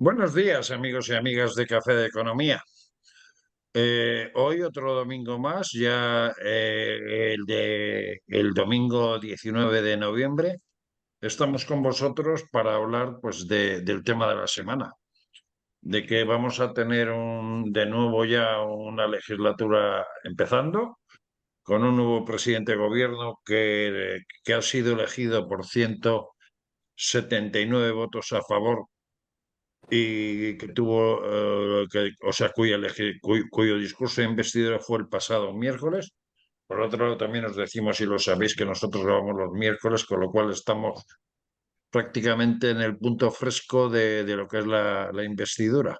Buenos días, amigos y amigas de Café de Economía. Hoy otro domingo más, ya el domingo 19 de noviembre, estamos con vosotros para hablar pues del tema de la semana, de que vamos a tener de nuevo ya una legislatura empezando, con un nuevo presidente de gobierno que ha sido elegido por 179 votos a favor y que tuvo, o sea, cuyo discurso de investidura fue el pasado miércoles. Por otro lado, también os decimos, y lo sabéis, que nosotros grabamos los miércoles, con lo cual estamos prácticamente en el punto fresco de lo que es la investidura.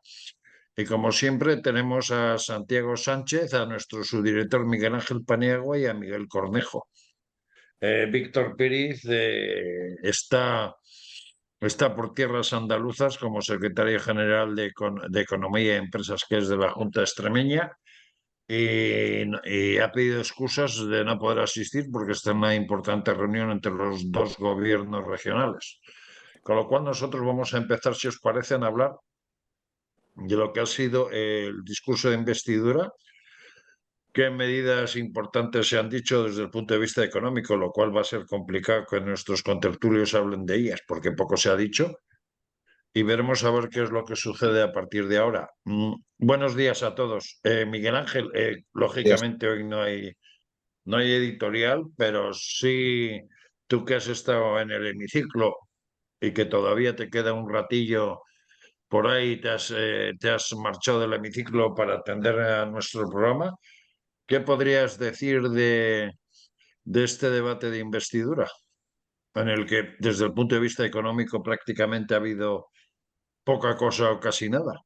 Y como siempre, tenemos a Santiago Sánchez, a nuestro subdirector Miguel Ángel Paniagua y a Miguel Cornejo. Víctor Pérez está por tierras andaluzas como secretario general de Economía y Empresas, que es de la Junta Extremeña, y ha pedido excusas de no poder asistir porque está en una importante reunión entre los dos gobiernos regionales. Con lo cual nosotros vamos a empezar, si os parece, a hablar de lo que ha sido el discurso de investidura. ¿Qué medidas importantes se han dicho desde el punto de vista económico? Lo cual va a ser complicado que nuestros contertulios hablen de ellas, porque poco se ha dicho, y veremos a ver qué es lo que sucede a partir de ahora. Buenos días a todos. Miguel Ángel, Días. lógicamente hoy no hay editorial, pero sí, tú que has estado en el hemiciclo y que todavía te queda un ratillo por ahí, te has marchado del hemiciclo para atender a nuestro programa. ¿Qué podrías decir de este debate de investidura, en el que desde el punto de vista económico prácticamente ha habido poca cosa o casi nada?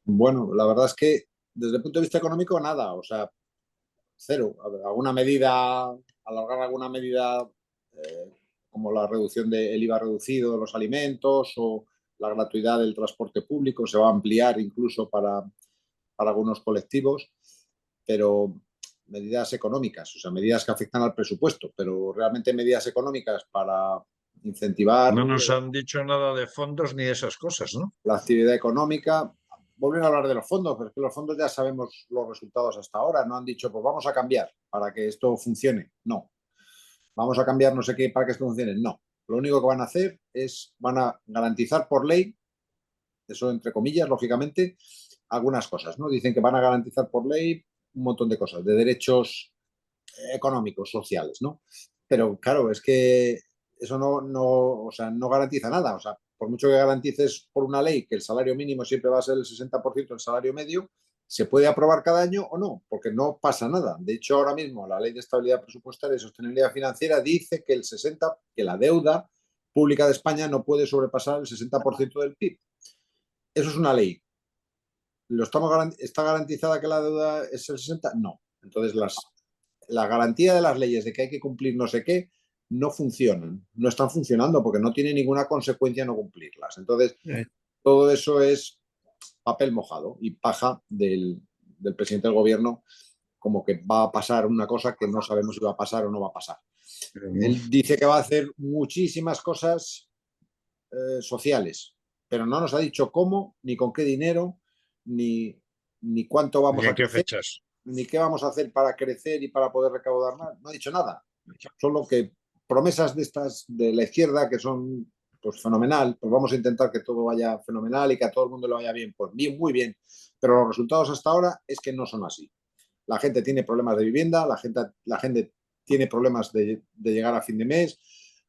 Bueno, la verdad es que desde el punto de vista económico, nada, o sea, cero. A ver, alguna medida, alargar alguna medida eh, como la reducción del IVA reducido de los alimentos o la gratuidad del transporte público, se va a ampliar incluso para algunos colectivos, pero medidas económicas, o sea, medidas que afectan al presupuesto, pero realmente medidas económicas para incentivar No nos han dicho nada de fondos ni de esas cosas, ¿no? la actividad económica. Vuelven a hablar de los fondos, pero es que los fondos ya sabemos los resultados hasta ahora. No han dicho, pues vamos a cambiar para que esto funcione. No. Vamos a cambiar no sé qué para que esto funcione. No. Lo único que van a hacer es, van a garantizar por ley, eso entre comillas, lógicamente, algunas cosas, ¿no? Dicen que van a garantizar por ley un montón de cosas, de derechos económicos, sociales, ¿no? Pero claro, es que eso o sea, no garantiza nada. O sea, por mucho que garantices por una ley que el salario mínimo siempre va a ser el 60% del salario medio, se puede aprobar cada año o no, porque no pasa nada. De hecho, ahora mismo la Ley de Estabilidad Presupuestaria y Sostenibilidad Financiera dice que que la deuda pública de España no puede sobrepasar el 60% del PIB. Eso es una ley. ¿Está garantizada que la deuda es el 60%? No. Entonces, la garantía de las leyes de que hay que cumplir no sé qué no funcionan, no están funcionando porque no tiene ninguna consecuencia no cumplirlas. Entonces, todo eso es papel mojado y paja del presidente del gobierno, como que va a pasar una cosa que no sabemos si va a pasar o no va a pasar. Él dice que va a hacer muchísimas cosas sociales, pero no nos ha dicho cómo, ni con qué dinero, ni, ni cuánto ¿Y vamos en a qué crecer, fechas? ni qué vamos a hacer para crecer y para poder recaudar más. No ha dicho nada. Solo que promesas de estas de la izquierda que son pues fenomenal, pues vamos a intentar que todo vaya fenomenal y que a todo el mundo le vaya bien. Pues bien, muy bien. Pero los resultados hasta ahora es que no son así. La gente tiene problemas de vivienda, la gente tiene problemas de llegar a fin de mes,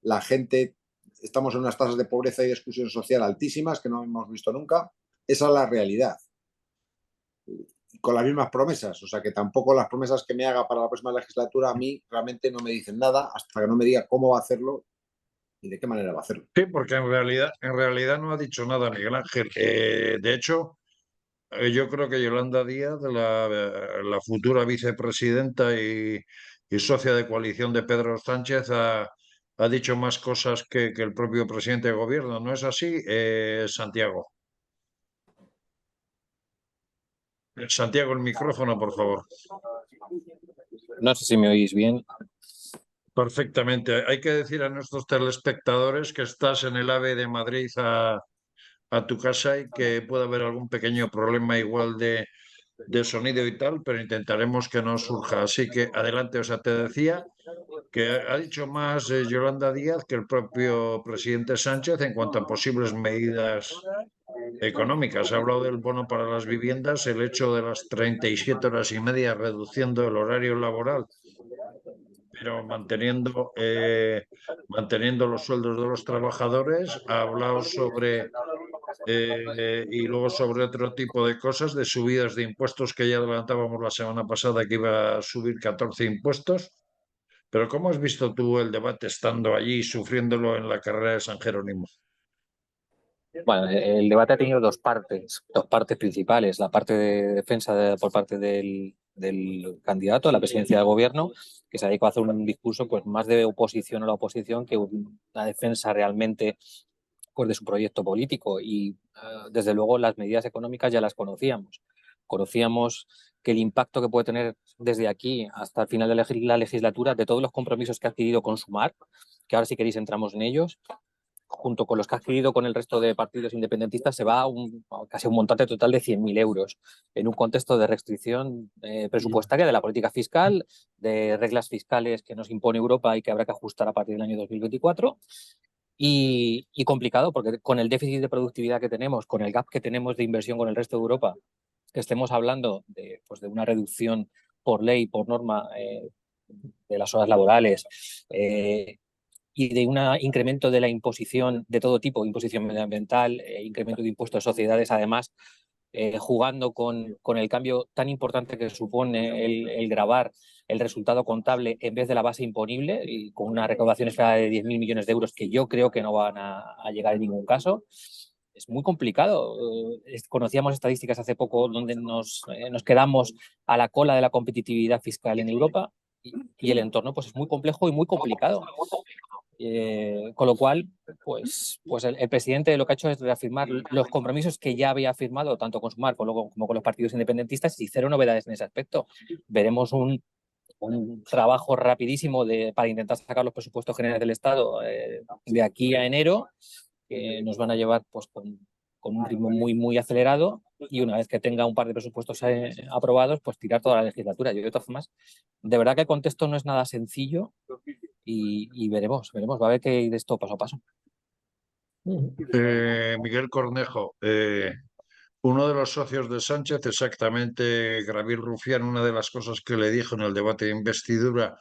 la gente, estamos en unas tasas de pobreza y de exclusión social altísimas que no hemos visto nunca. Esa es la realidad. Y con las mismas promesas, o sea que tampoco las promesas que me haga para la próxima legislatura a mí realmente no me dicen nada hasta que no me diga cómo va a hacerlo y de qué manera va a hacerlo. Sí, porque en realidad no ha dicho nada Miguel Ángel. De hecho, yo creo que Yolanda Díaz, la futura vicepresidenta y socia de coalición de Pedro Sánchez, ha dicho más cosas que el propio presidente de gobierno. ¿No es así, Santiago? Santiago, el micrófono, por favor. No sé si me oís bien. Perfectamente. Hay que decir a nuestros telespectadores que estás en el AVE de Madrid a tu casa y que pueda haber algún pequeño problema igual de sonido y tal, pero intentaremos que no surja. Así que adelante, o sea, te decía que ha dicho más Yolanda Díaz que el propio presidente Sánchez en cuanto a posibles medidas económicas. Ha hablado del bono para las viviendas, el hecho de las 37 horas y media reduciendo el horario laboral, pero manteniendo los sueldos de los trabajadores. Ha hablado sobre y luego sobre otro tipo de cosas, de subidas de impuestos que ya adelantábamos la semana pasada que iba a subir 14 impuestos. Pero ¿cómo has visto tú el debate estando allí, sufriéndolo en la carrera de San Jerónimo? Bueno, el debate ha tenido dos partes principales. La parte de defensa por parte del candidato a la presidencia del gobierno, que se ha dedicado a hacer un discurso pues más de oposición a la oposición que una defensa realmente pues, de su proyecto político. Y desde luego las medidas económicas ya las conocíamos. Conocíamos que el impacto que puede tener desde aquí hasta el final de la legislatura, de todos los compromisos que ha adquirido con Sumar, que ahora si queréis entramos en ellos, junto con los que ha adquirido con el resto de partidos independentistas, se va a casi un montante total de 100.000 euros en un contexto de restricción presupuestaria de la política fiscal, de reglas fiscales que nos impone Europa y que habrá que ajustar a partir del año 2024. Y complicado, porque con el déficit de productividad que tenemos, con el gap que tenemos de inversión con el resto de Europa, que estemos hablando de, pues de una reducción por ley, por norma, de las horas laborales, y de un incremento de la imposición de todo tipo, imposición medioambiental, incremento de impuestos a sociedades, además, jugando con el cambio tan importante que supone el gravar el resultado contable en vez de la base imponible, y con una recaudación esperada de 10.000 millones de euros que yo creo que no van a llegar en ningún caso. Es muy complicado. Conocíamos estadísticas hace poco donde nos quedamos a la cola de la competitividad fiscal en Europa, y el entorno pues, es muy complejo y muy complicado. Con lo cual, pues el presidente lo que ha hecho es reafirmar los compromisos que ya había firmado, tanto con Sumar como con los partidos independentistas, y cero novedades en ese aspecto. Veremos un trabajo rapidísimo para intentar sacar los presupuestos generales del Estado de aquí a enero, que nos van a llevar pues, con un ritmo muy, muy acelerado, y una vez que tenga un par de presupuestos aprobados, pues tirar toda la legislatura. Yo, de todas formas, de verdad que el contexto no es nada sencillo, y veremos, va a haber que ir esto paso a paso. Miguel Cornejo, uno de los socios de Sánchez, exactamente Gabriel Rufián, una de las cosas que le dijo en el debate de investidura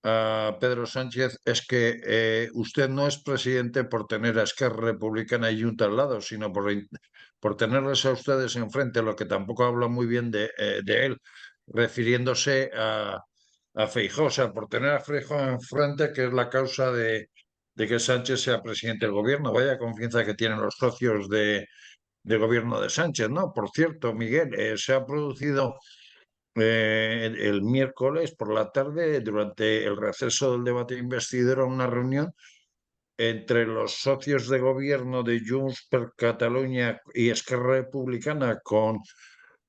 a Pedro Sánchez es que usted no es presidente por tener a Esquerra Republicana y Junta al lado, sino por tenerles a ustedes enfrente, lo que tampoco habla muy bien de él, refiriéndose a Feijóo, o sea, por tener a Feijóo enfrente, que es la causa de que Sánchez sea presidente del gobierno. Vaya confianza que tienen los socios de gobierno de Sánchez, ¿no? Por cierto, Miguel, se ha producido el miércoles por la tarde, durante el receso del debate de investidura, una reunión entre los socios de gobierno de Junts per Catalunya y Esquerra Republicana con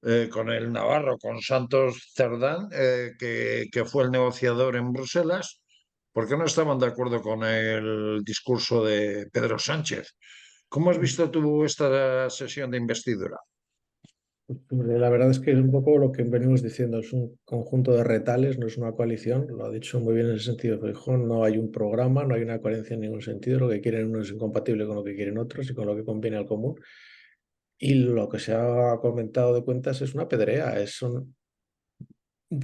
el navarro, con Santos Cerdán, que fue el negociador en Bruselas, porque no estaban de acuerdo con el discurso de Pedro Sánchez. ¿Cómo has visto tú esta sesión de investidura? Hombre, la verdad es que es un poco lo que venimos diciendo, es un conjunto de retales, no es una coalición, lo ha dicho muy bien en ese sentido Feijóo, no hay un programa, no hay una coherencia en ningún sentido, lo que quieren unos es incompatible con lo que quieren otros y con lo que conviene al común. Y lo que se ha comentado de cuentas es una pedrea, son un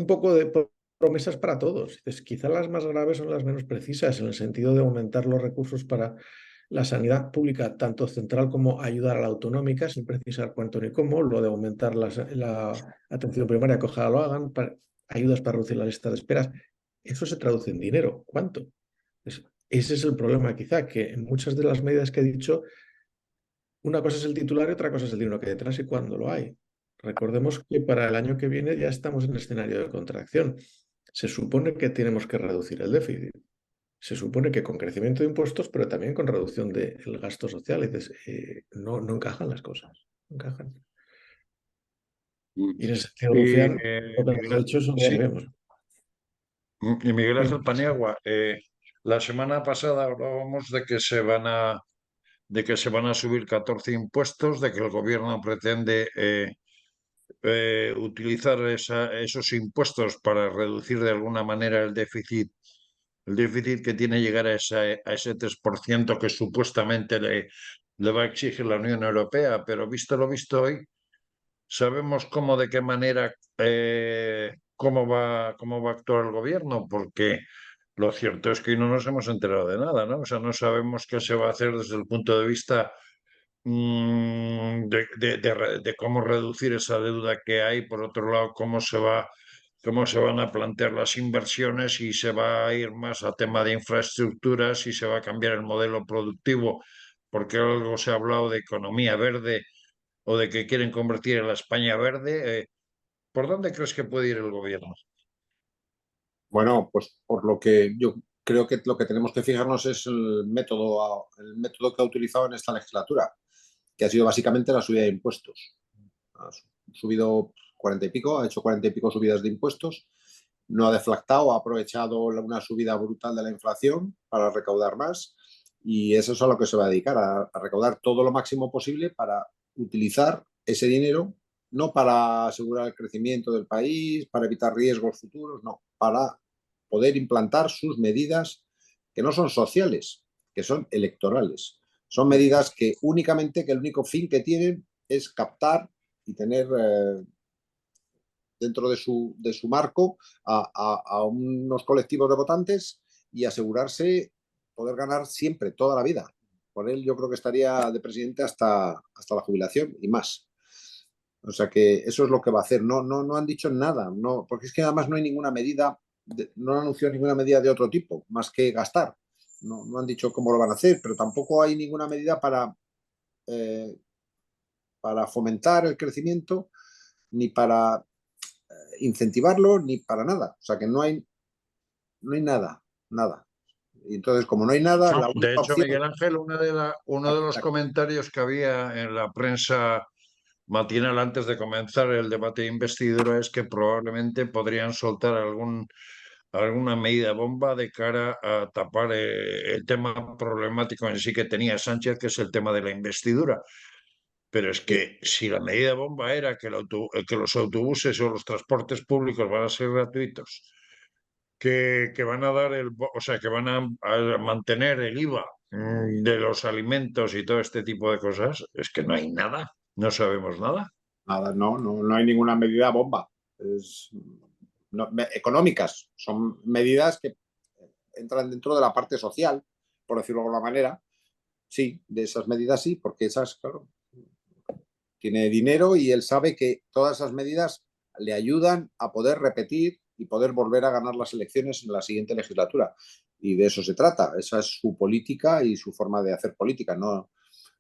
poco de promesas para todos. Dices, quizá las más graves son las menos precisas, en el sentido de aumentar los recursos para la sanidad pública, tanto central como ayudar a la autonómica, sin precisar cuánto ni cómo, lo de aumentar la atención primaria, que ojalá lo hagan, ayudas para reducir la lista de esperas. Eso se traduce en dinero. ¿Cuánto? Ese es el problema, quizá, que en muchas de las medidas que he dicho, una cosa es el titular y otra cosa es el dinero que hay detrás y cuándo lo hay. Recordemos que para el año que viene ya estamos en el escenario de contracción. Se supone que tenemos que reducir el déficit. Se supone que con crecimiento de impuestos, pero también con reducción del gasto social. Y dices, no, no encajan las cosas. No encajan. Y en ese sentido, Y, Rufián, lo que nos ha dicho es lo que ya sí, vemos. y Miguel Dime. Ángel Paniagua, la semana pasada hablábamos de que se van a de que se van a subir 14 impuestos, de que el gobierno pretende utilizar esos impuestos para reducir de alguna manera el déficit que tiene llegar a ese 3% que supuestamente le va a exigir la Unión Europea. Pero visto lo visto hoy, sabemos cómo, de qué manera, cómo va a actuar el gobierno, porque lo cierto es que hoy no nos hemos enterado de nada, ¿no? O sea, no sabemos qué se va a hacer desde el punto de vista de cómo reducir esa deuda que hay. Por otro lado, cómo se van a plantear las inversiones, y se va a ir más a tema de infraestructuras, y se va a cambiar el modelo productivo, porque algo se ha hablado de economía verde o de que quieren convertir a la España verde. ¿Por dónde crees que puede ir el gobierno? Bueno, pues por lo que yo creo que lo que tenemos que fijarnos es el método que ha utilizado en esta legislatura, que ha sido básicamente la subida de impuestos. Ha subido 40 y pico, ha hecho 40 y pico subidas de impuestos, no ha deflactado, ha aprovechado una subida brutal de la inflación para recaudar más, y eso es a lo que se va a dedicar, a recaudar todo lo máximo posible para utilizar ese dinero, no para asegurar el crecimiento del país, para evitar riesgos futuros, no, para poder implantar sus medidas que no son sociales, que son electorales. Son medidas que únicamente, que el único fin que tienen es captar y tener dentro de su marco a unos colectivos de votantes, y asegurarse poder ganar siempre, toda la vida. Por él yo creo que estaría de presidente hasta la jubilación y más. O sea que eso es lo que va a hacer. No han dicho nada, no, porque es que además no hay ninguna medida, no han anunciado ninguna medida de otro tipo, más que gastar. No han dicho cómo lo van a hacer, pero tampoco hay ninguna medida eh, para fomentar el crecimiento, ni para incentivarlo, ni para nada. O sea que no hay nada, nada. Y entonces, como no hay nada, No, la de única hecho, opción... Miguel Ángel, uno de los comentarios que había en la prensa matinal antes de comenzar el debate de investidura es que probablemente podrían soltar alguna medida bomba de cara a tapar el tema problemático en sí que tenía Sánchez, que es el tema de la investidura. Pero es que si la medida bomba era que los autobuses o los transportes públicos van a ser gratuitos, que van a dar o sea, que van a mantener el IVA de los alimentos y todo este tipo de cosas, es que no hay nada, no sabemos nada. Nada, no hay ninguna medida bomba. Es, económicas. Son medidas que entran dentro de la parte social, por decirlo de alguna manera. Sí, de esas medidas sí, porque esas, claro, tiene dinero y él sabe que todas esas medidas le ayudan a poder repetir y poder volver a ganar las elecciones en la siguiente legislatura. Y de eso se trata. Esa es su política y su forma de hacer política. No,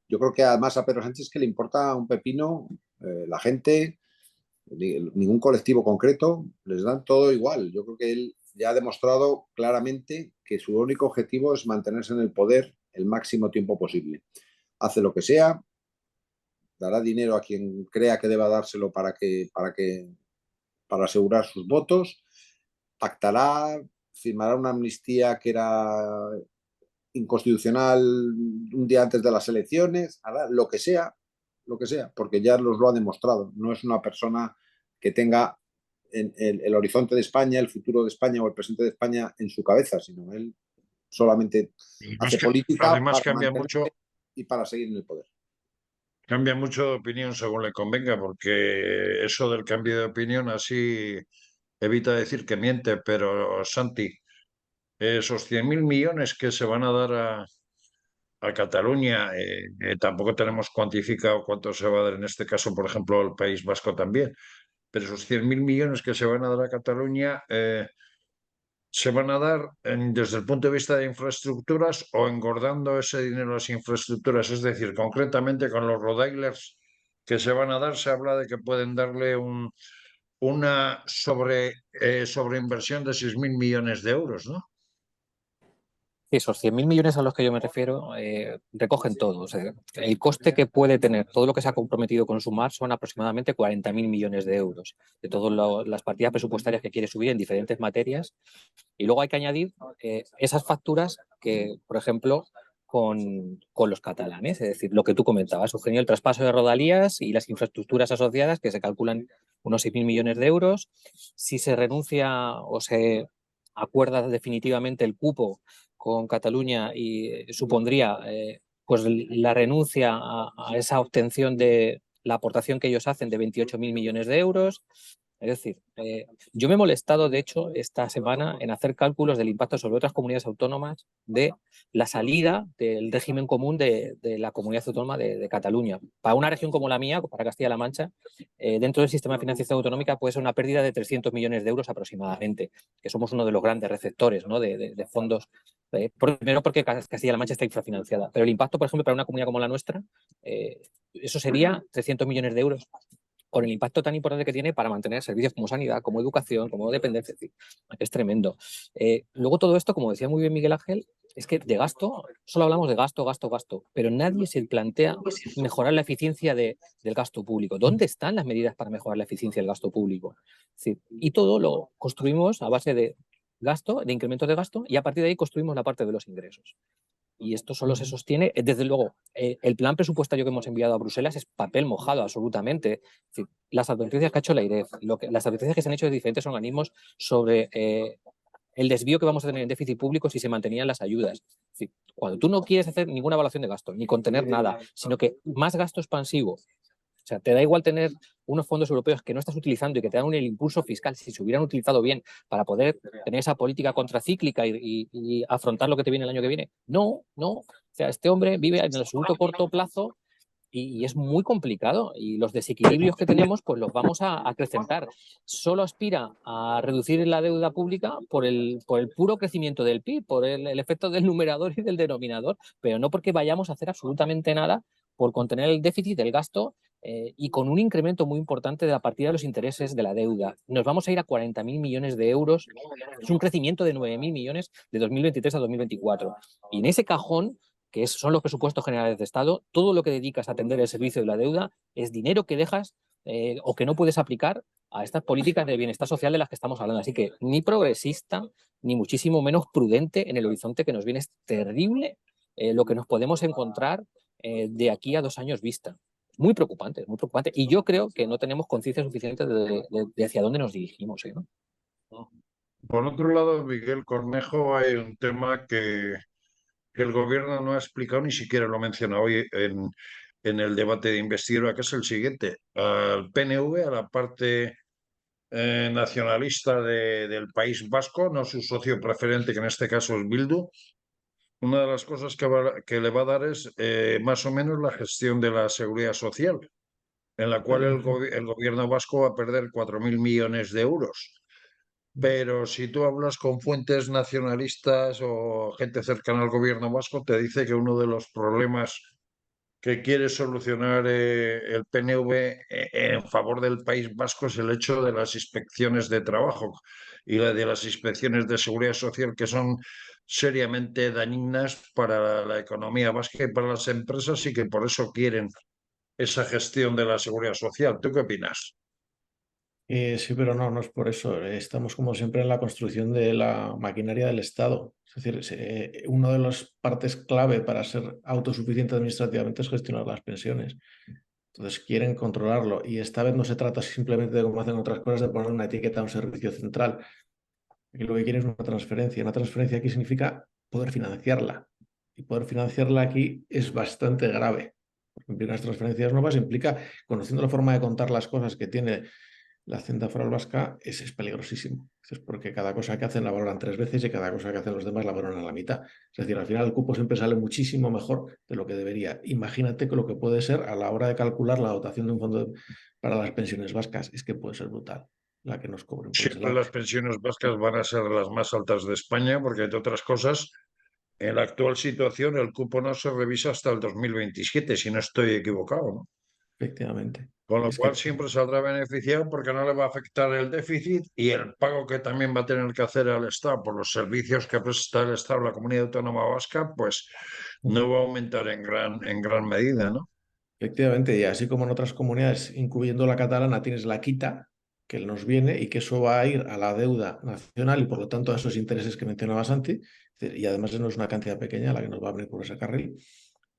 yo creo que además a Pedro Sánchez que le importa un pepino la gente, ningún colectivo concreto, les dan todo igual. Yo creo que él ya ha demostrado claramente que su único objetivo es mantenerse en el poder el máximo tiempo posible. Hace lo que sea, dará dinero a quien crea que deba dárselo para asegurar sus votos, pactará, firmará una amnistía que era inconstitucional un día antes de las elecciones, hará lo que sea, porque ya los lo ha demostrado. No es una persona que tenga el horizonte de España, el futuro de España o el presente de España en su cabeza, sino él solamente hace política Además para cambia mucho. mantenerse y para seguir en el poder. Cambia mucho de opinión según le convenga, porque eso del cambio de opinión así evita decir que miente. Pero Santi, esos 100.000 millones que se van a dar a Cataluña, tampoco tenemos cuantificado cuánto se va a dar en este caso, por ejemplo, al País Vasco también. Pero esos 100.000 millones que se van a dar a Cataluña, se van a dar desde el punto de vista de infraestructuras, o engordando ese dinero a las infraestructuras. Es decir, concretamente con los rodailers que se van a dar, se habla de que pueden darle una sobreinversión de 6.000 millones de euros, ¿no? Esos 100.000 millones a los que yo me refiero recogen todo. O sea, el coste que puede tener todo lo que se ha comprometido con Sumar son aproximadamente 40.000 millones de euros de todas las partidas presupuestarias que quiere subir en diferentes materias. Y luego hay que añadir esas facturas que, por ejemplo, con los catalanes. Es decir, lo que tú comentabas, Eugenio, el traspaso de Rodalías y las infraestructuras asociadas, que se calculan unos 6.000 millones de euros. Si se renuncia o se acuerda definitivamente el cupo con Cataluña, y supondría pues la renuncia a esa obtención de la aportación que ellos hacen de 28.000 millones de euros. Es decir, yo me he molestado, de hecho, esta semana en hacer cálculos del impacto sobre otras comunidades autónomas de la salida del régimen común de la comunidad autónoma de Cataluña. Para una región como la mía, para Castilla-La Mancha, dentro del sistema de financiación autonómica puede ser una pérdida de 300 millones de euros aproximadamente, que somos uno de los grandes receptores, ¿no?, de fondos. Primero porque Castilla-La Mancha está infrafinanciada, pero el impacto, por ejemplo, para una comunidad como la nuestra, eso sería 300 millones de euros, con el impacto tan importante que tiene para mantener servicios como sanidad, como educación, como dependencia. Es tremendo. Luego todo esto, como decía muy bien Miguel Ángel, es que de gasto, solo hablamos de gasto, pero nadie se plantea mejorar la eficiencia del gasto público. ¿Dónde están las medidas para mejorar la eficiencia del gasto público? Es decir, y todo lo construimos a base de gasto, de incrementos de gasto, y a partir de ahí construimos la parte de los ingresos. Y esto solo se sostiene, desde luego, el plan presupuestario que hemos enviado a Bruselas es papel mojado, absolutamente. Es decir, las advertencias que ha hecho la IREF, las advertencias que se han hecho de diferentes organismos sobre el desvío que vamos a tener en déficit público si se mantenían las ayudas. Es decir, cuando tú no quieres hacer ninguna evaluación de gasto, ni contener nada, sino que más gasto expansivo, o sea, te da igual tener unos fondos europeos que no estás utilizando y que te dan el impulso fiscal, si se hubieran utilizado bien para poder tener esa política contracíclica y afrontar lo que te viene el año que viene. No. O sea, este hombre vive en el absoluto corto plazo y es muy complicado. Y los desequilibrios que tenemos, pues los vamos a acrecentar. Solo aspira a reducir la deuda pública por el puro crecimiento del PIB, por el efecto del numerador y del denominador, pero no porque vayamos a hacer absolutamente nada por contener el déficit del gasto. Y con un incremento muy importante de la partida de los intereses de la deuda. Nos vamos a ir a 40.000 millones de euros. Es un crecimiento de 9.000 millones de 2023 a 2024. Y en ese cajón, que son los presupuestos generales de Estado, todo lo que dedicas a atender el servicio de la deuda es dinero que dejas o que no puedes aplicar a estas políticas de bienestar social de las que estamos hablando. Así que ni progresista, ni muchísimo menos prudente en el horizonte que nos viene. Es terrible lo que nos podemos encontrar de aquí a 2 años vista. Muy preocupante, muy preocupante. Y yo creo que no tenemos conciencia suficiente de hacia dónde nos dirigimos, ¿no? Por otro lado, Miguel Cornejo, hay un tema que el gobierno no ha explicado, ni siquiera lo menciona hoy en el debate de investidura, que es el siguiente. Al PNV, a la parte nacionalista del País Vasco, no su socio preferente, que en este caso es Bildu, una de las cosas que le va a dar es más o menos la gestión de la seguridad social, en la cual el gobierno vasco va a perder 4.000 millones de euros. Pero si tú hablas con fuentes nacionalistas o gente cercana al gobierno vasco, te dice que uno de los problemas que quiere solucionar el PNV en favor del País Vasco es el hecho de las inspecciones de trabajo y la de las inspecciones de seguridad social, que son seriamente dañinas para la economía vasca y para las empresas, y que por eso quieren esa gestión de la seguridad social. ¿Tú qué opinas? Sí, pero no es por eso. Estamos como siempre en la construcción de la maquinaria del Estado. Es decir, una de las partes clave para ser autosuficiente administrativamente es gestionar las pensiones. Entonces quieren controlarlo y esta vez no se trata simplemente de, como hacen otras cosas, de poner una etiqueta a un servicio central. Aquí lo que quieren es una transferencia. Una transferencia aquí significa poder financiarla. Y poder financiarla aquí es bastante grave. Porque unas transferencias nuevas implica, conociendo la forma de contar las cosas que tiene la Hacienda Foral Vasca, es peligrosísimo. Es porque cada cosa que hacen la valoran 3 veces y cada cosa que hacen los demás la valoran a la mitad. Es decir, al final el cupo siempre sale muchísimo mejor de lo que debería. Imagínate que lo que puede ser a la hora de calcular la dotación de un fondo para las pensiones vascas es que puede ser brutal la que nos cobren. Siempre las pensiones vascas van a ser las más altas de España, porque entre otras cosas, en la actual situación el cupo no se revisa hasta el 2027, si no estoy equivocado, ¿no? Efectivamente. Con lo Es cual que siempre saldrá beneficiado porque no le va a afectar el déficit y el pago que también va a tener que hacer al Estado por los servicios que presta el Estado, la Comunidad Autónoma Vasca, pues no va a aumentar en gran medida, ¿no? efectivamente, y así como en otras comunidades, incluyendo la catalana, tienes la quita, que nos viene y que eso va a ir a la deuda nacional y por lo tanto a esos intereses que mencionaba Santi, y además no es una cantidad pequeña la que nos va a venir por ese carril,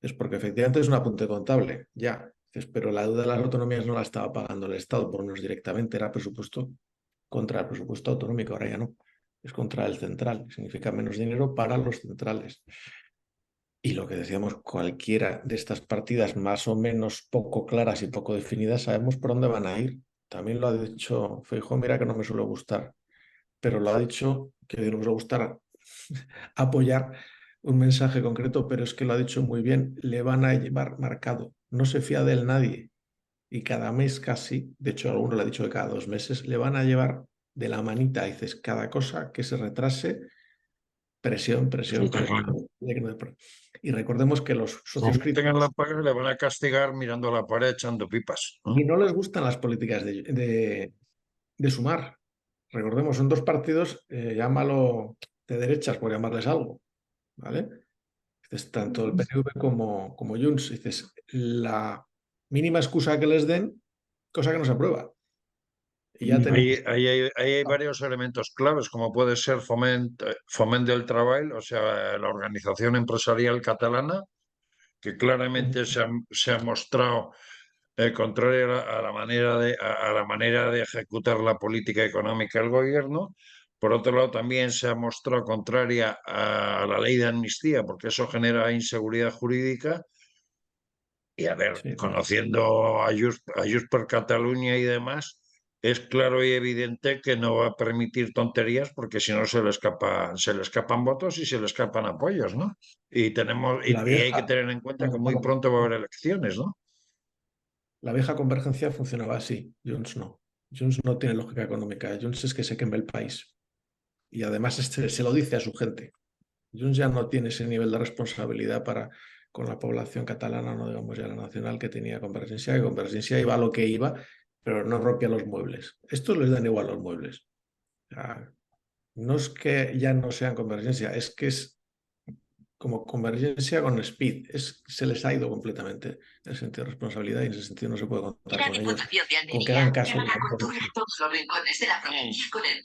es porque efectivamente es un apunte contable, ya, pero la deuda de las autonomías no la estaba pagando el Estado por menos directamente, era presupuesto contra el presupuesto autonómico, ahora ya no, es contra el central, significa menos dinero para los centrales. Y lo que decíamos, cualquiera de estas partidas más o menos poco claras y poco definidas, sabemos por dónde van a ir. También lo ha dicho Feijóo, mira que no me suele gustar, pero lo ha dicho, que no me suele gustar apoyar un mensaje concreto, pero es que lo ha dicho muy bien, le van a llevar marcado, no se fía de él nadie. Y cada mes casi, de hecho alguno le ha dicho que cada 2 meses, le van a llevar de la manita, dices, cada cosa que se retrase, presión, Eso presión, está presión. claro. Y recordemos que los Como socios no tengan críticos la paga, le van a castigar mirando a la pared echando pipas, ¿no? y no les gustan las políticas de sumar. Recordemos, son dos partidos, llámalo de derechas, por llamarles algo, ¿vale? Dices, tanto el PNV como Junts, dices, la mínima excusa que les den, cosa que no se aprueba. Y ya tenemos. Ahí hay varios elementos claves, como puede ser Foment del Treball, o sea, la organización empresarial catalana, que claramente se ha mostrado contraria a la manera de ejecutar la política económica del gobierno. Por otro lado, también se ha mostrado contraria a la ley de amnistía, porque eso genera inseguridad jurídica. Y a ver, Sí. conociendo a Junts per Catalunya y demás, es claro y evidente que no va a permitir tonterías porque si no se le escapan votos y se le escapan apoyos, ¿no? La Y hay que vieja, tener en cuenta que muy perdón, pronto va a haber elecciones, ¿no? la vieja convergencia funcionaba así, Junts no. Junts no tiene lógica económica, Junts es que se queme el país. Y además se lo dice a su gente. Junts ya no tiene ese nivel de responsabilidad para con la población catalana, no digamos ya la nacional que tenía Convergencia, que Convergencia iba a lo que iba, pero no rompía los muebles. Estos les dan igual los muebles. O sea, no es que ya no sean Convergencia, es que es como Convergencia con Speed. Se les ha ido completamente el sentido de responsabilidad y en ese sentido no se puede contar La con ellos, Diputación de con que hagan Almería caso. lleva la cultura a todos los rincones de la provincia con el...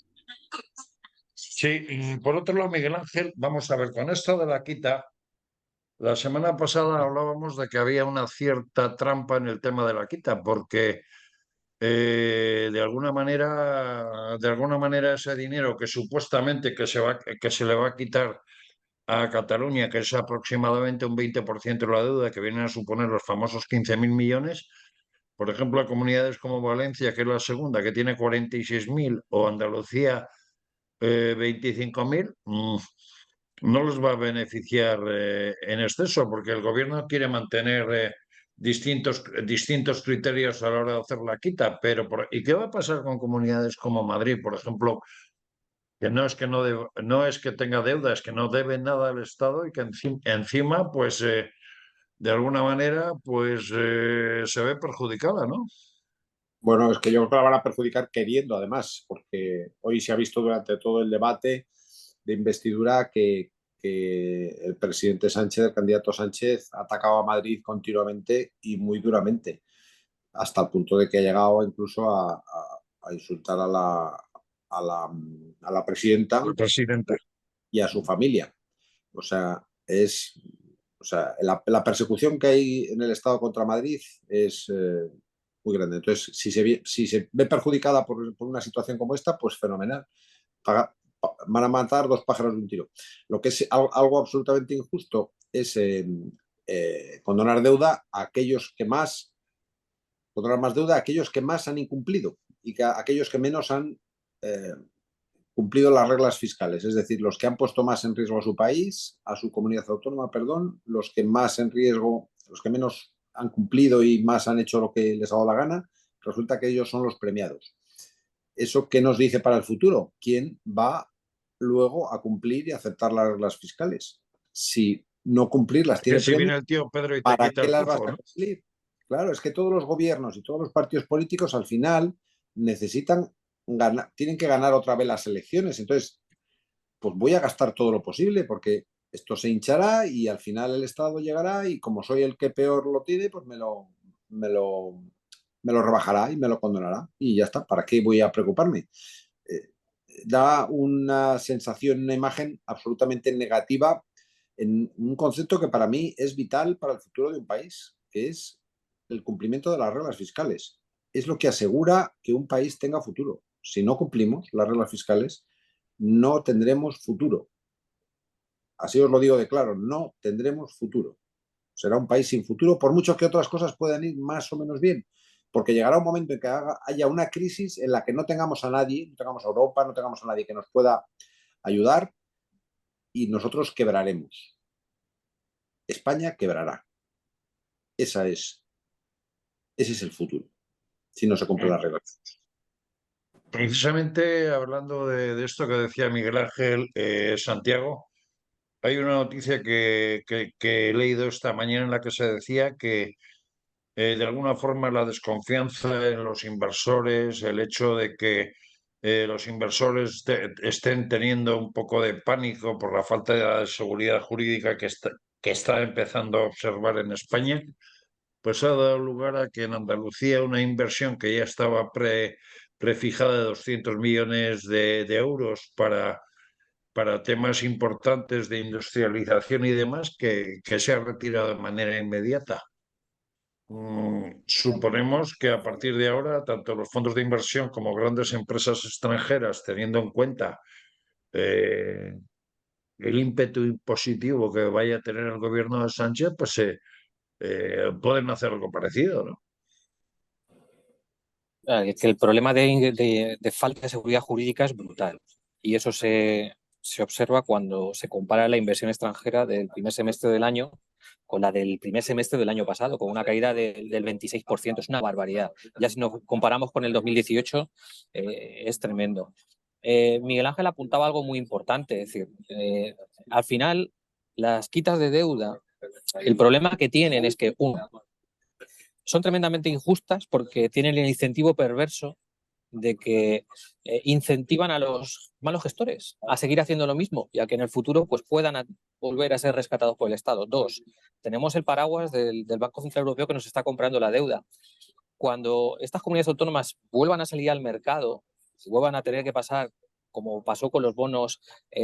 Sí, y por otro lado, Miguel Ángel, vamos a ver, con esto de la quita, la semana pasada hablábamos de que había una cierta trampa en el tema de la quita, porque de alguna manera ese dinero que supuestamente que se le va a quitar a Cataluña, que es aproximadamente un 20% de la deuda, que vienen a suponer los famosos 15.000 millones, por ejemplo, a comunidades como Valencia, que es la segunda, que tiene 46.000, o Andalucía, 25.000, no les va a beneficiar en exceso, porque el gobierno quiere mantener distintos criterios a la hora de hacer la quita. ¿Y qué va a pasar con comunidades como Madrid, por ejemplo, que no es que tenga deuda, es que no debe nada al Estado y que encima, pues, de alguna manera, pues, se ve perjudicada, ¿no? Bueno, es que yo creo que la van a perjudicar queriendo, además, porque hoy se ha visto durante todo el debate de investidura que el presidente Sánchez, el candidato Sánchez, ha atacado a Madrid continuamente y muy duramente, hasta el punto de que ha llegado incluso a insultar a la presidenta El presidente. y a su familia. O sea, la persecución que hay en el Estado contra Madrid es muy grande. Entonces, si se ve perjudicada por una situación como esta, pues fenomenal. Van a matar dos pájaros de un tiro. Lo que es algo absolutamente injusto es condonar deuda a aquellos que más, condonar más deuda a aquellos que más han incumplido y que a aquellos que menos han eh, cumplido las reglas fiscales, es decir, los que han puesto más en riesgo a su país, a su comunidad autónoma, perdón, los que más en riesgo, los que menos han cumplido y más han hecho lo que les ha dado la gana, resulta que ellos son los premiados. ¿Eso qué nos dice para el futuro? ¿Quién va luego a cumplir y aceptar las reglas fiscales? Si no cumplirlas Que tiene si premio, viene el tío Pedro y te ¿para quita qué el las vas pufo, a ¿no? cumplir? Claro, es que todos los gobiernos y todos los partidos políticos al final necesitan ganar, tienen que ganar otra vez las elecciones. Entonces, pues voy a gastar todo lo posible porque esto se hinchará y al final el Estado llegará y como soy el que peor lo tiene, pues me lo me lo rebajará y me lo condonará y ya está. ¿Para qué voy a preocuparme? Eh, Da una sensación, una imagen absolutamente negativa en un concepto que para mí es vital para el futuro de un país, que es el cumplimiento de las reglas fiscales. Es lo que asegura que un país tenga futuro. Si no cumplimos las reglas fiscales, no tendremos futuro. Así os lo digo de claro, no tendremos futuro. Será un país sin futuro, por mucho que otras cosas puedan ir más o menos bien, porque llegará un momento en que haya una crisis en la que no tengamos a nadie, no tengamos a Europa, no tengamos a nadie que nos pueda ayudar y nosotros quebraremos. España quebrará. Esa es, ese es el futuro, si no se cumplen las reglas. Precisamente hablando de esto que decía Miguel Ángel Santiago, hay una noticia que he leído esta mañana en la que se decía que de alguna forma la desconfianza en los inversores, el hecho de que los inversores estén teniendo un poco de pánico por la falta de seguridad jurídica que está empezando a observar en España, pues ha dado lugar a que en Andalucía una inversión que ya estaba prefijada de 200 millones de euros para temas importantes de industrialización y demás, que se ha retirado de manera inmediata. Suponemos que a partir de ahora, tanto los fondos de inversión como grandes empresas extranjeras, teniendo en cuenta eh, el ímpetu impositivo que vaya a tener el gobierno de Sánchez, pues pueden hacer algo parecido, ¿no? Es que el problema de falta de seguridad jurídica es brutal y eso se observa cuando se compara la inversión extranjera del primer semestre del año con la del primer semestre del año pasado, con una caída del 26%. Es una barbaridad. Ya si nos comparamos con el 2018, es tremendo. Miguel Ángel apuntaba algo muy importante, es decir, al final las quitas de deuda, el problema que tienen es que, uno, son tremendamente injustas porque tienen el incentivo perverso de que incentivan a los malos gestores a seguir haciendo lo mismo y a que en el futuro pues, puedan volver a ser rescatados por el Estado. Dos, tenemos el paraguas del Banco Central Europeo que nos está comprando la deuda. Cuando estas comunidades autónomas vuelvan a salir al mercado, vuelvan a tener que pasar como pasó con los bonos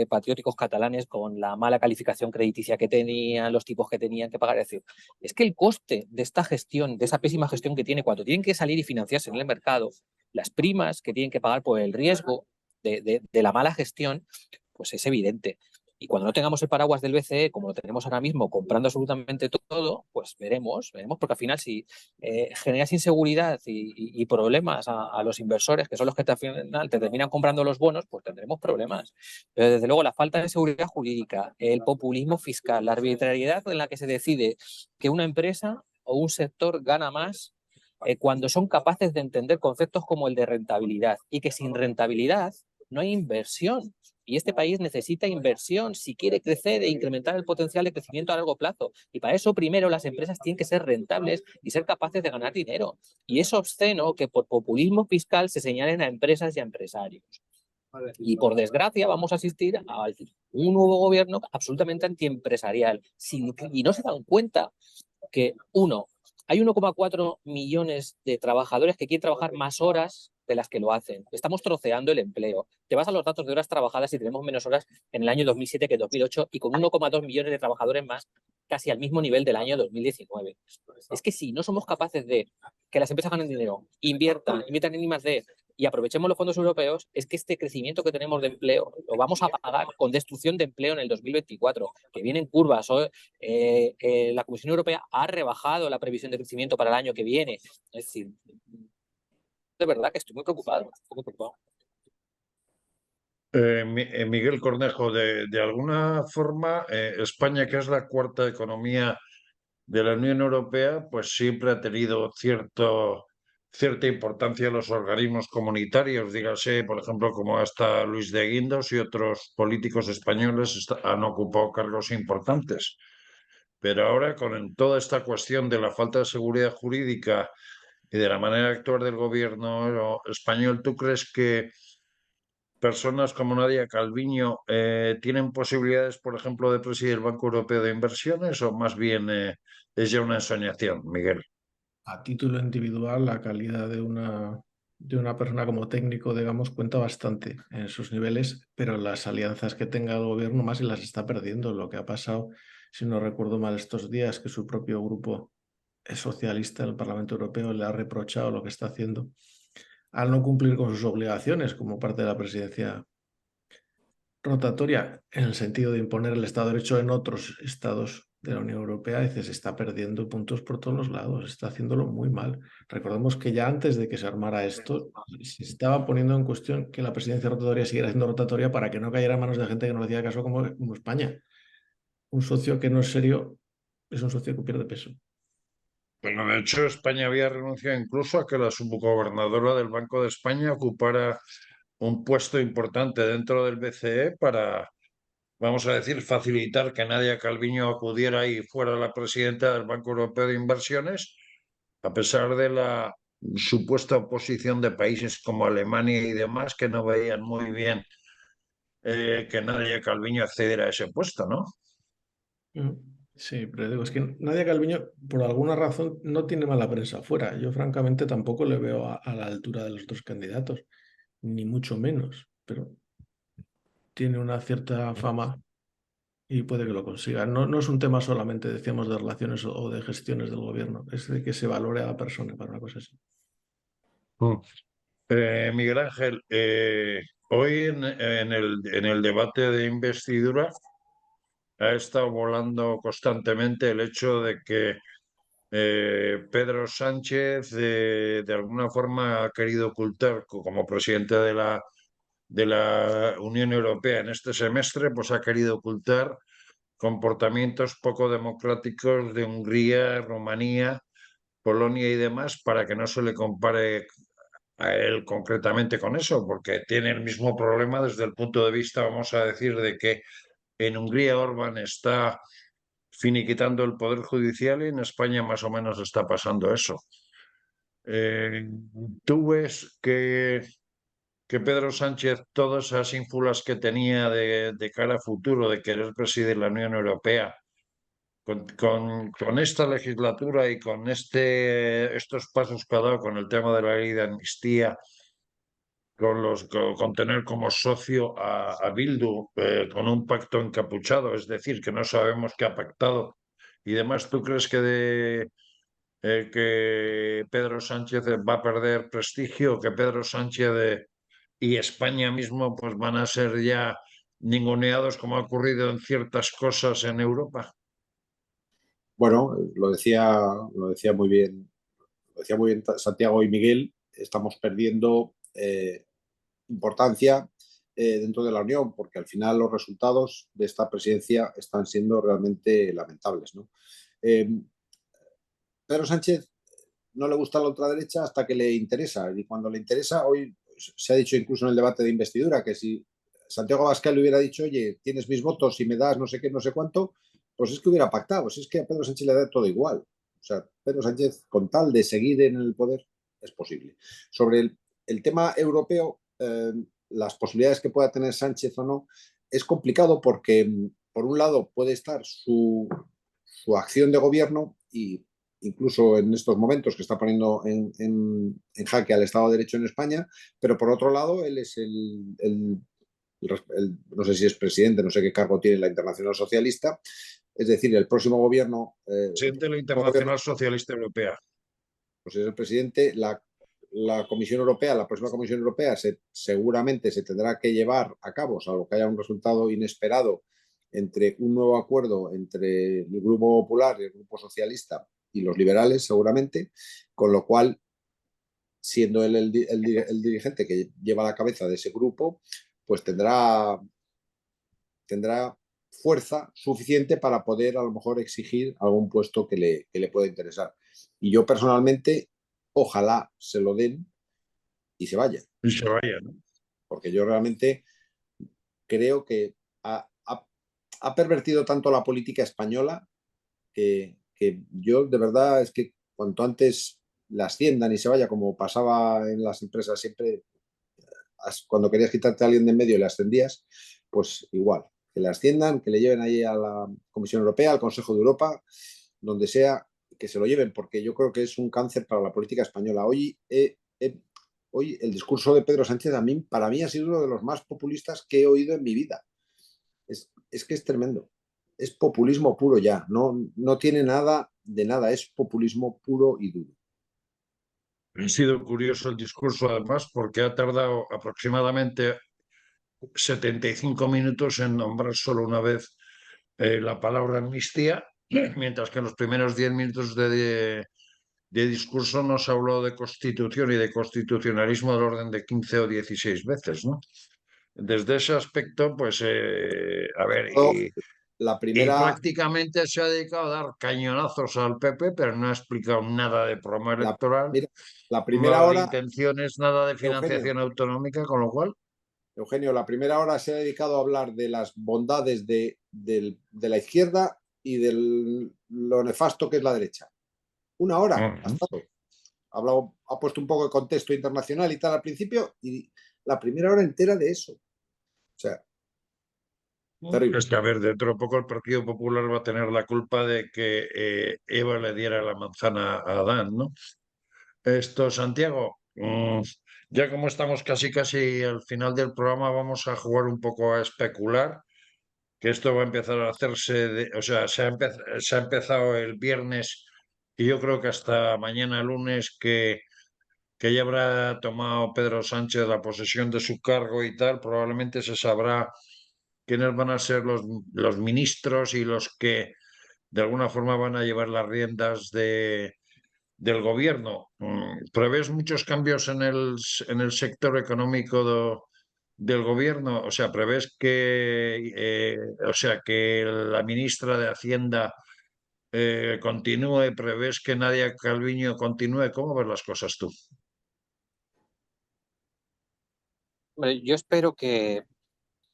patrióticos catalanes, con la mala calificación crediticia que tenían, los tipos que tenían que pagar. Es decir, es que el coste de esta gestión, de esa pésima gestión que tiene cuando tienen que salir y financiarse en el mercado, las primas que tienen que pagar por el riesgo de la mala gestión, pues es evidente. Y cuando no tengamos el paraguas del BCE, como lo tenemos ahora mismo, comprando absolutamente todo, pues veremos, porque al final si generas inseguridad y problemas a los inversores, que son los que al final te terminan comprando los bonos, pues tendremos problemas. Pero desde luego la falta de seguridad jurídica, el populismo fiscal, la arbitrariedad en la que se decide que una empresa o un sector gana más cuando son capaces de entender conceptos como el de rentabilidad y que sin rentabilidad no hay inversión. Y este país necesita inversión si quiere crecer e incrementar el potencial de crecimiento a largo plazo. Y para eso, primero, las empresas tienen que ser rentables y ser capaces de ganar dinero. Y es obsceno que por populismo fiscal se señalen a empresas y a empresarios. Y por desgracia vamos a asistir a un nuevo gobierno absolutamente antiempresarial. Y no se dan cuenta que, uno, hay 1,4 millones de trabajadores que quieren trabajar más horas de las que lo hacen. Estamos troceando el empleo. Te vas a los datos de horas trabajadas y tenemos menos horas en el año 2007 que en 2008 y con 1,2 millones de trabajadores más casi al mismo nivel del año 2019. Es que si no somos capaces de que las empresas ganen dinero, inviertan en I+D y aprovechemos los fondos europeos, es que este crecimiento que tenemos de empleo lo vamos a pagar con destrucción de empleo en el 2024, que vienen curvas. La Comisión Europea ha rebajado la previsión de crecimiento para el año que viene. Es decir, de verdad que estoy muy preocupado. Muy preocupado. Miguel Cornejo, de alguna forma, España, que es la cuarta economía de la Unión Europea, pues siempre ha tenido cierta importancia en los organismos comunitarios, dígase, por ejemplo, como hasta Luis de Guindos y otros políticos españoles han ocupado cargos importantes. Pero ahora, con toda esta cuestión de la falta de seguridad jurídica y de la manera de actuar del gobierno español, ¿tú crees que personas como Nadia Calviño tienen posibilidades, por ejemplo, de presidir el Banco Europeo de Inversiones o más bien es ya una ensoñación, Miguel? a título individual la calidad de una persona como técnico, digamos, cuenta bastante en sus niveles, pero las alianzas que tenga el gobierno más y las está perdiendo. Lo que ha pasado, si no recuerdo mal, estos días, que su propio grupo socialista en el Parlamento Europeo le ha reprochado lo que está haciendo al no cumplir con sus obligaciones como parte de la presidencia rotatoria, en el sentido de imponer el Estado de Derecho en otros estados de la Unión Europea. Dice, se está perdiendo puntos por todos los lados, está haciéndolo muy mal. Recordemos que ya antes de que se armara esto, se estaba poniendo en cuestión que la presidencia rotatoria siguiera siendo rotatoria para que no cayera en manos de gente que no le hacía caso como España. Un socio que no es serio es un socio que pierde peso. Bueno, de hecho, España había renunciado incluso a que la subgobernadora del Banco de España ocupara un puesto importante dentro del BCE para, vamos a decir, facilitar que Nadia Calviño acudiera y fuera la presidenta del Banco Europeo de Inversiones, a pesar de la supuesta oposición de países como Alemania y demás que no veían muy bien que Nadia Calviño accediera a ese puesto, ¿no? Sí, pero digo, es que Nadia Calviño, por alguna razón, no tiene mala prensa afuera. Yo, francamente, tampoco le veo a la altura de los otros candidatos, ni mucho menos, pero tiene una cierta fama y puede que lo consiga. No, no es un tema solamente, decíamos, de relaciones o de gestiones del gobierno, es de que se valore a la persona para una cosa así. Mm. Miguel Ángel, hoy en el debate de investidura ha estado volando constantemente el hecho de que Pedro Sánchez de alguna forma ha querido ocultar, como presidente de la Unión Europea en este semestre, pues ha querido ocultar comportamientos poco democráticos de Hungría, Rumanía, Polonia y demás para que no se le compare a él concretamente con eso, porque tiene el mismo problema desde el punto de vista, vamos a decir, de que en Hungría Orbán está finiquitando el poder judicial y en España más o menos está pasando eso. Eh, ¿Tú ves que Pedro Sánchez, todas esas ínfulas que tenía de cara a futuro, de querer presidir la Unión Europea, con esta legislatura y con estos pasos que ha dado con el tema de la ley de amnistía, con tener como socio a Bildu, con un pacto encapuchado, es decir, que no sabemos qué ha pactado y demás, ¿tú crees que Pedro Sánchez va a perder prestigio, que Pedro Sánchez y España mismo pues van a ser ya ninguneados como ha ocurrido en ciertas cosas en Europa? Bueno, lo decía muy bien, lo decía muy bien Santiago y Miguel, estamos perdiendo importancia dentro de la Unión, porque al final los resultados de esta presidencia están siendo realmente lamentables, ¿no? Pedro Sánchez no le gusta la ultraderecha hasta que le interesa, y cuando le interesa, hoy se ha dicho incluso en el debate de investidura que si Santiago Abascal le hubiera dicho, oye, tienes mis votos y me das no sé qué, no sé cuánto, pues es que hubiera pactado, pues es que a Pedro Sánchez le da todo igual. O sea, Pedro Sánchez, con tal de seguir en el poder, es posible. Sobre el tema europeo, las posibilidades que pueda tener Sánchez o no, es complicado porque, por un lado, puede estar su acción de gobierno y incluso en estos momentos que está poniendo en jaque al Estado de Derecho en España, pero por otro lado, él es no sé si es presidente, no sé qué cargo tiene en la Internacional Socialista, es decir, el próximo gobierno, Presidente de la Internacional Socialista Europea. pues es el presidente, la Comisión Europea, la próxima Comisión Europea seguramente se tendrá que llevar a cabo, salvo que haya un resultado inesperado entre un nuevo acuerdo entre el Grupo Popular y el Grupo Socialista y los liberales, seguramente, con lo cual, siendo él el dirigente que lleva la cabeza de ese grupo, pues tendrá fuerza suficiente para poder a lo mejor exigir algún puesto que le pueda interesar. Y yo personalmente, ojalá se lo den y se vaya, Y se vaya, ¿no? porque yo realmente creo que ha pervertido tanto la política española que yo de verdad es que cuanto antes la asciendan y se vaya, como pasaba en las empresas siempre, cuando querías quitarte a alguien de en medio y le ascendías, pues igual, que le asciendan, que le lleven ahí a la Comisión Europea, al Consejo de Europa, donde sea, que se lo lleven, porque yo creo que es un cáncer para la política española. Hoy el discurso de Pedro Sánchez para mí ha sido uno de los más populistas que he oído en mi vida. Es que es tremendo. Es populismo puro ya. No tiene nada de nada. Es populismo puro y duro. Ha sido curioso el discurso, además, porque ha tardado aproximadamente 75 minutos en nombrar solo una vez la palabra amnistía, mientras que en los primeros 10 minutos de discurso nos habló de constitución y de constitucionalismo del orden de 15 o 16 veces, ¿no? Desde ese aspecto, pues, a ver, La y primera, prácticamente se ha dedicado a dar cañonazos al PP, pero no ha explicado nada de promo electoral, mira, la primera nada de hora, intenciones, nada de Eugenio, financiación autonómica, con lo cual, la primera hora se ha dedicado a hablar de las bondades de la izquierda y de lo nefasto que es la derecha. Una hora ha estado. Ha puesto un poco de contexto internacional y tal al principio, y la primera hora entera de eso. O sea, terrible. es que, a ver, dentro de poco el Partido Popular va a tener la culpa de que Eva le diera la manzana a Adán, ¿no? Esto, Santiago, ya como estamos casi al final del programa, vamos a jugar un poco a especular, que esto va a empezar a hacerse, o sea, se ha empezado el viernes y yo creo que hasta mañana lunes que ya habrá tomado Pedro Sánchez la posesión de su cargo y tal, probablemente se sabrá quiénes van a ser los ministros y los que de alguna forma van a llevar las riendas del gobierno. ¿Prevés muchos cambios en el sector económico del gobierno? O sea, ¿prevés o sea, que la ministra de Hacienda continúe? ¿Prevés que Nadia Calviño continúe? ¿Cómo ves las cosas tú? Hombre, yo espero que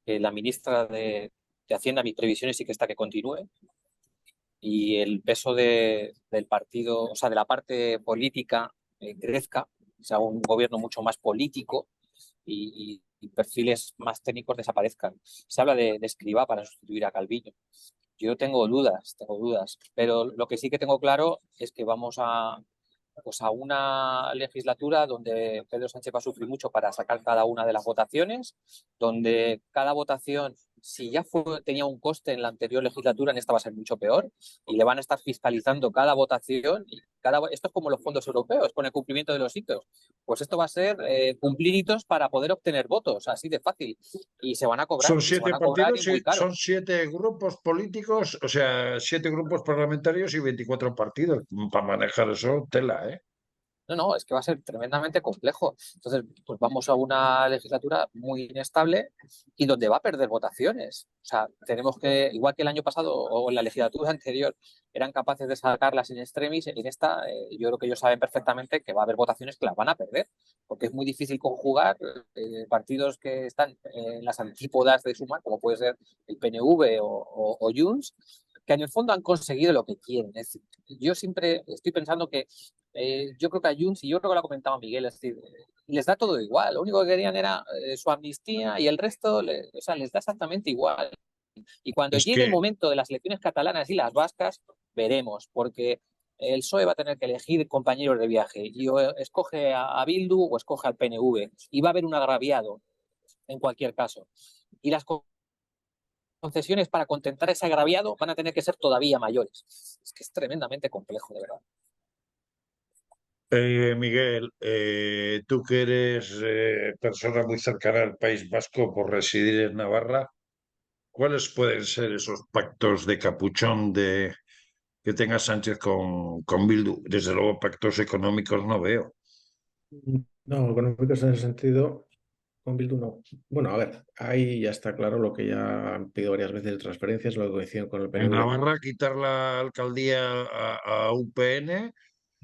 la ministra de Hacienda, mis previsiones sí que está que continúe, y el peso del partido, o sea, de la parte política, crezca, sea un gobierno mucho más político y perfiles más técnicos desaparezcan. Se habla de Escrivá para sustituir a Calviño. Yo tengo dudas, pero lo que sí que tengo claro es que vamos pues a una legislatura donde Pedro Sánchez va a sufrir mucho para sacar cada una de las votaciones, donde cada votación, si ya tenía un coste en la anterior legislatura, en esta va a ser mucho peor, y le van a estar fiscalizando cada votación. Esto es como los fondos europeos, con el cumplimiento de los hitos. Pues esto va a ser cumplir hitos para poder obtener votos, así de fácil. Y se van a cobrar, Son y se van 7 a cobrar y partidos, muy caro. son 7 grupos políticos, o sea, 7 grupos parlamentarios y 24 partidos. Para manejar eso, tela, ¿eh? No, es que va a ser tremendamente complejo. Entonces, pues vamos a una legislatura muy inestable y donde va a perder votaciones. O sea, tenemos que, igual que el año pasado o en la legislatura anterior, eran capaces de sacarlas in extremis, en esta yo creo que ellos saben perfectamente que va a haber votaciones que las van a perder, porque es muy difícil conjugar partidos que están en las antípodas de sumar, como puede ser el PNV o Junts, que en el fondo han conseguido lo que quieren. Es decir, yo siempre estoy pensando que yo creo que a Junts, y yo creo que lo ha comentado Miguel, es decir, les da todo igual. Lo único que querían era su amnistía y el resto, o sea, les da exactamente igual. Y cuando Es llegue el que, momento de las elecciones catalanas y las vascas, veremos, porque el PSOE va a tener que elegir compañeros de viaje y o escoge a Bildu o escoge al PNV y va a haber un agraviado en cualquier caso. Y las concesiones para contentar ese agraviado van a tener que ser todavía mayores. Es que es tremendamente complejo, de verdad. Miguel, tú que eres persona muy cercana al País Vasco por residir en Navarra, ¿cuáles pueden ser esos pactos de capuchón que tenga Sánchez con Bildu? Desde luego, pactos económicos no veo. No, económicos en ese sentido, con Bildu no. Bueno, a ver, ahí ya está claro lo que ya han pedido varias veces de transferencias, lo que coinciden con el En PNV. Navarra, quitar la alcaldía a UPN,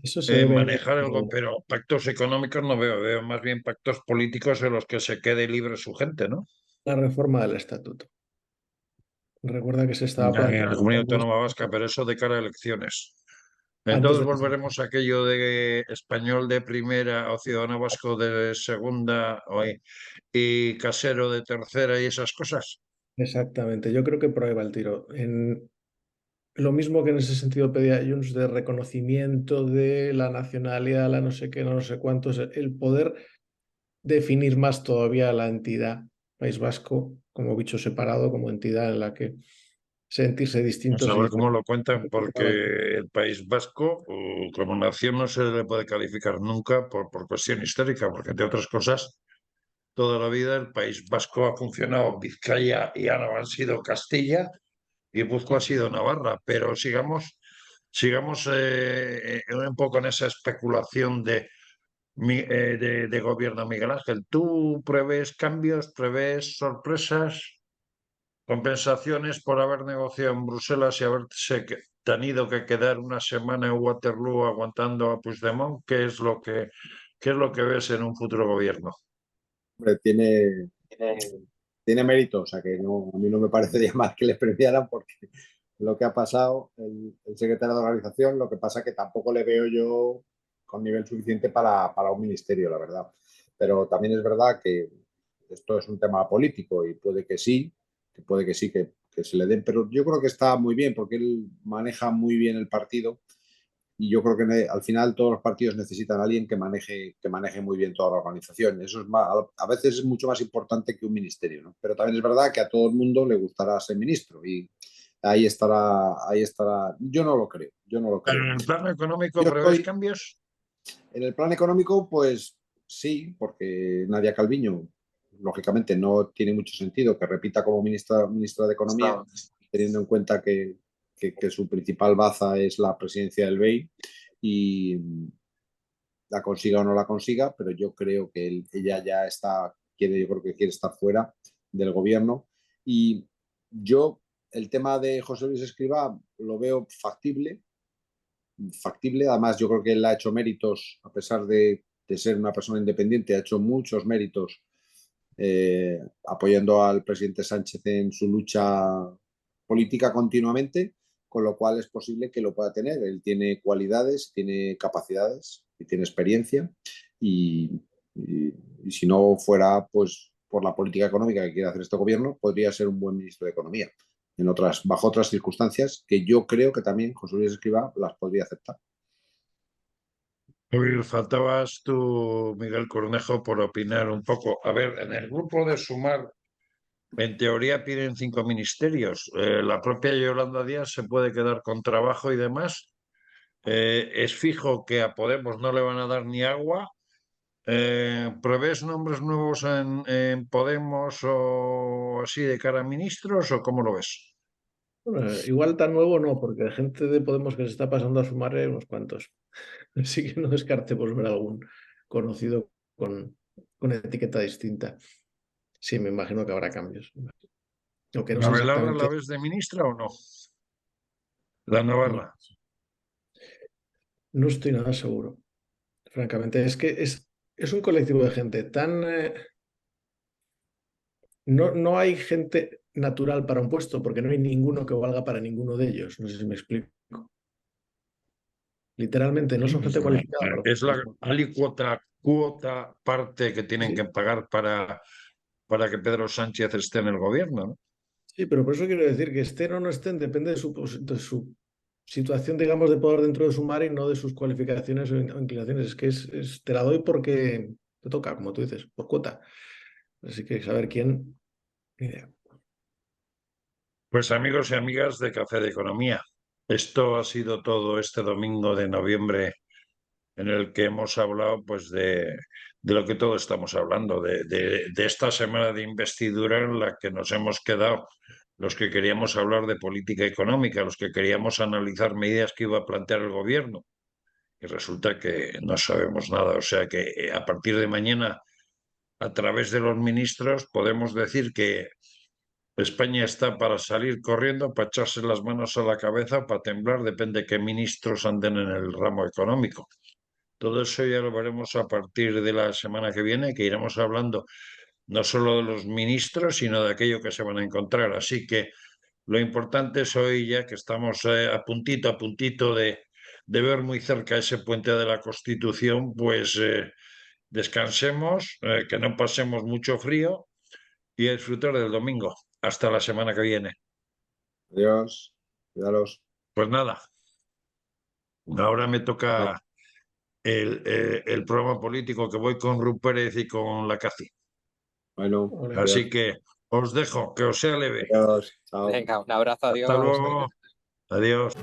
Eso se debe, manejar pero pactos económicos no veo, veo más bien pactos políticos en los que se quede libre su gente, ¿no? la reforma del estatuto. Recuerda que se estaba En la planteando Comunidad cambios Autónoma Vasca, pero eso de cara a elecciones. antes Entonces de que se... volveremos a aquello de español de primera o ciudadano vasco de segunda y casero de tercera y esas cosas. Exactamente, yo creo que por ahí va el tiro. lo mismo que en ese sentido pedía Junts de reconocimiento de la nacionalidad, la no sé qué, no sé cuántos, el poder definir más todavía la entidad País Vasco como bicho separado, como entidad en la que sentirse Vamos a distintos y ver cómo lo diferentes. cuentan, porque el País Vasco, como nación, no se le puede calificar nunca por cuestión histórica, porque entre otras cosas, toda la vida el País Vasco ha funcionado. Vizcaya y Álava han sido Castilla y Guipúzcoa ha sido Navarra, pero sigamos un poco en esa especulación de gobierno, Miguel Ángel. ¿Tú prevés cambios, prevés sorpresas? Compensaciones por haber negociado en Bruselas y haberse tenido que quedar una semana en Waterloo aguantando a Puigdemont. ¿Qué es lo que ves en un futuro gobierno? Hombre, tiene mérito, o sea que no, a mí no me parecería mal que le premiaran porque lo que ha pasado, el secretario de organización, lo que pasa que tampoco le veo yo con nivel suficiente para un ministerio, la verdad. Pero también es verdad que esto es un tema político y puede que sí, que se le den, pero yo creo que está muy bien porque él maneja muy bien el partido y yo creo que al final todos los partidos necesitan a alguien que maneje muy bien toda la organización. Eso es más, a veces es mucho más importante que un ministerio, ¿no? Pero también es verdad que a todo el mundo le gustará ser ministro y ahí estará, ahí estará. Yo no lo creo, yo no lo ¿Pero creo. en el plano económico Yo prevés estoy cambios? en el plan económico, pues sí, porque Nadia Calviño, lógicamente, no tiene mucho sentido que repita como ministra de Economía, teniendo en cuenta que su principal baza es la presidencia del BEI y la consiga o no la consiga, pero yo creo que ella ya yo creo que quiere estar fuera del gobierno. Y yo, el tema de José Luis Escrivá lo veo factible. Además, yo creo que él ha hecho méritos, a pesar de ser una persona independiente, ha hecho muchos méritos apoyando al presidente Sánchez en su lucha política continuamente, con lo cual es posible que lo pueda tener. Él tiene cualidades, tiene capacidades y tiene experiencia y, y, y si no fuera pues por la política económica que quiere hacer este gobierno, podría ser un buen ministro de Economía bajo otras circunstancias que yo creo que también José Luis Escrivá las podría aceptar. Uy, faltabas tú, Miguel Cornejo, por opinar un poco. A ver, en el grupo de Sumar, en teoría piden 5 ministerios. La propia Yolanda Díaz se puede quedar con trabajo y demás. Es fijo que a Podemos no le van a dar ni agua. ¿Prevés nombres nuevos en Podemos o así de cara a ministros o cómo lo ves? Bueno, igual tan nuevo no, porque de gente de Podemos que se está pasando a sumar unos cuantos. Así que no descartemos ver algún conocido con etiqueta distinta. Sí, me imagino que habrá cambios. Aunque no sé ¿Abelardo la exactamente. ves de ministra o no? La Navarra. No estoy nada seguro, francamente. Es que es un colectivo de gente tan... no hay gente natural para un puesto, porque no hay ninguno que valga para ninguno de ellos. No sé si me explico. Literalmente no son gente cualificada para Es un la puesto. cuota parte que tienen Sí, que pagar para que Pedro Sánchez esté en el gobierno, ¿no? sí, pero por eso quiero decir que estén o no estén depende de su situación, digamos, de poder dentro de su mar y no de sus cualificaciones o inclinaciones. Es que te la doy porque te toca, como tú dices, por cuota. Así que saber quién, ni idea. Pues amigos y amigas de Café de Economía, esto ha sido todo este domingo de noviembre en el que hemos hablado pues de lo que todos estamos hablando, de esta semana de investidura en la que nos hemos quedado los que queríamos hablar de política económica, los que queríamos analizar medidas que iba a plantear el gobierno. Y resulta que no sabemos nada. O sea que a partir de mañana, a través de los ministros, podemos decir que España está para salir corriendo, para echarse las manos a la cabeza, para temblar, depende de qué ministros anden en el ramo económico. Todo eso ya lo veremos a partir de la semana que viene, que iremos hablando no solo de los ministros, sino de aquello que se van a encontrar. Así que lo importante es hoy ya que estamos a puntito de ver muy cerca ese puente de la Constitución, pues descansemos, que no pasemos mucho frío y a disfrutar del domingo. Hasta la semana que viene. Adiós, cuidaros. Pues nada, ahora me toca el programa político, que voy con Ru Pérez y con la Casi. Bueno, Vale. Así que os dejo, que os sea leve. adiós, chao. Venga, un abrazo, adiós. Hasta luego. Adiós.